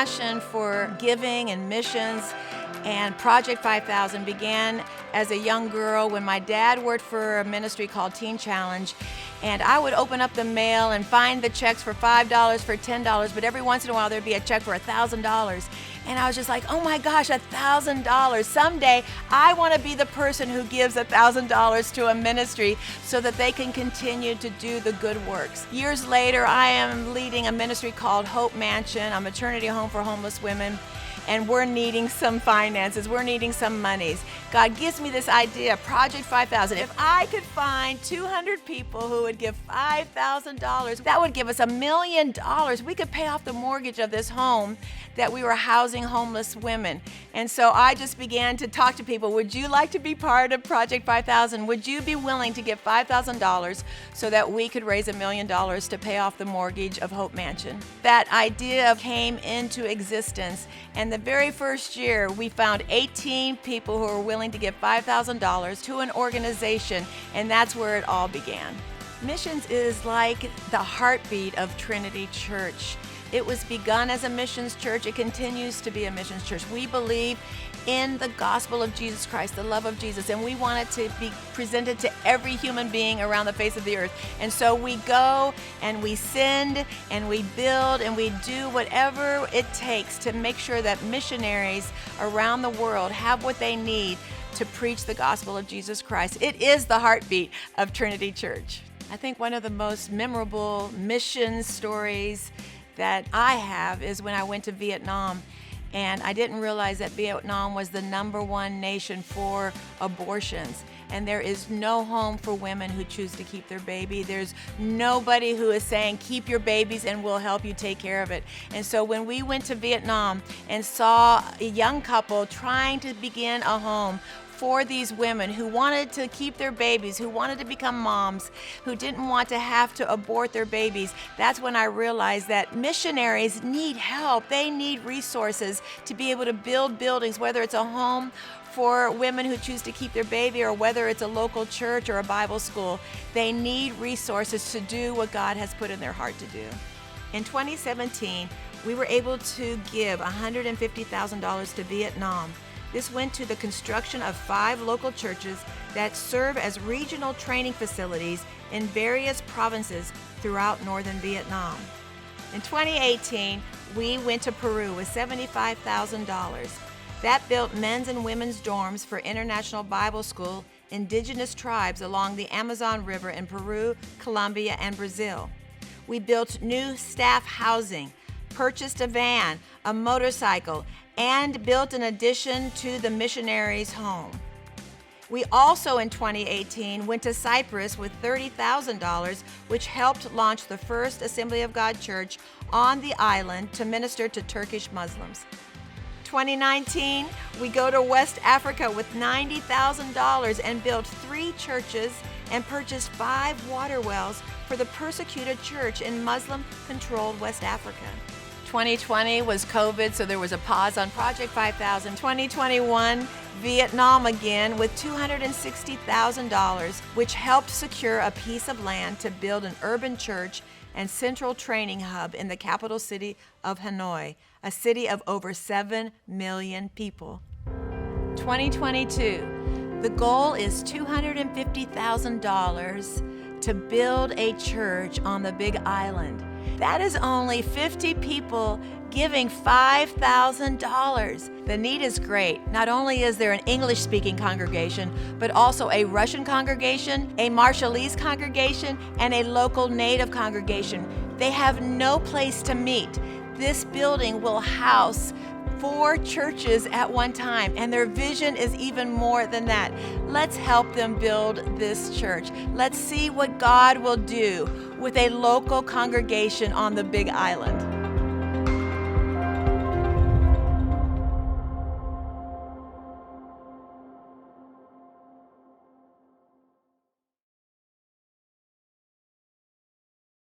passion for giving and missions and Project 5000 began as a young girl when my dad worked for a ministry called Teen Challenge, and I would open up the mail and find the checks for $5, for $10, but every once in a while there'd be a check for $1,000. And I was just like, oh my gosh, $1,000. Someday I want to be the person who gives $1,000 to a ministry so that they can continue to do the good works. Years later, I am leading a ministry called Hope Mansion, a maternity home for homeless women. And we're needing some finances, we're needing some monies. God gives me this idea, Project 5000. If I could find 200 people who would give $5,000, that would give us $1 million. We could pay off the mortgage of this home that we were housing homeless women. And so I just began to talk to people, would you like to be part of Project 5000? Would you be willing to give $5,000 so that we could raise $1 million to pay off the mortgage of Hope Mansion? That idea came into existence, and the very first year we found 18 people who were willing to give $5,000 to an organization, and that's where it all began. Missions is like the heartbeat of Trinity Church. It was begun as a missions church. It continues to be a missions church. We believe in the gospel of Jesus Christ, the love of Jesus, and we want it to be presented to every human being around the face of the earth. And so we go and we send and we build and we do whatever it takes to make sure that missionaries around the world have what they need to preach the gospel of Jesus Christ. It is the heartbeat of Trinity Church. I think one of the most memorable mission stories that I have is when I went to Vietnam, and I didn't realize that Vietnam was the #1 nation for abortions. And there is no home for women who choose to keep their baby. There's nobody who is saying, keep your babies and we'll help you take care of it. And so when we went to Vietnam and saw a young couple trying to begin a home for these women who wanted to keep their babies, who wanted to become moms, who didn't want to have to abort their babies, that's when I realized that missionaries need help. They need resources to be able to build buildings, whether it's a home for women who choose to keep their baby or whether it's a local church or a Bible school. They need resources to do what God has put in their heart to do. In 2017, we were able to give $150,000 to Vietnam. This went to the construction of 5 local churches that serve as regional training facilities in various provinces throughout northern Vietnam. In 2018, we went to Peru with $75,000. That built men's and women's dorms for International Bible School indigenous tribes along the Amazon River in Peru, Colombia, and Brazil. We built new staff housing, purchased a van, a motorcycle, and built an addition to the missionaries' home. We also in 2018 went to Cyprus with $30,000, which helped launch the first Assembly of God church on the island to minister to Turkish Muslims. 2019, we go to West Africa with $90,000 and built 3 churches and purchased 5 water wells for the persecuted church in Muslim-controlled West Africa. 2020 was COVID, so there was a pause on Project 5000. 2021, Vietnam again with $260,000, which helped secure a piece of land to build an urban church and central training hub in the capital city of Hanoi, a city of over 7 million people. 2022, the goal is $250,000 to build a church on the Big Island. That is only 50 people giving $5,000. The need is great. Not only is there an English-speaking congregation, but also a Russian congregation, a Marshallese congregation, and a local Native congregation. They have no place to meet. This building will house 4 churches at one time, and their vision is even more than that. Let's help them build this church. Let's see what God will do with a local congregation on the Big Island.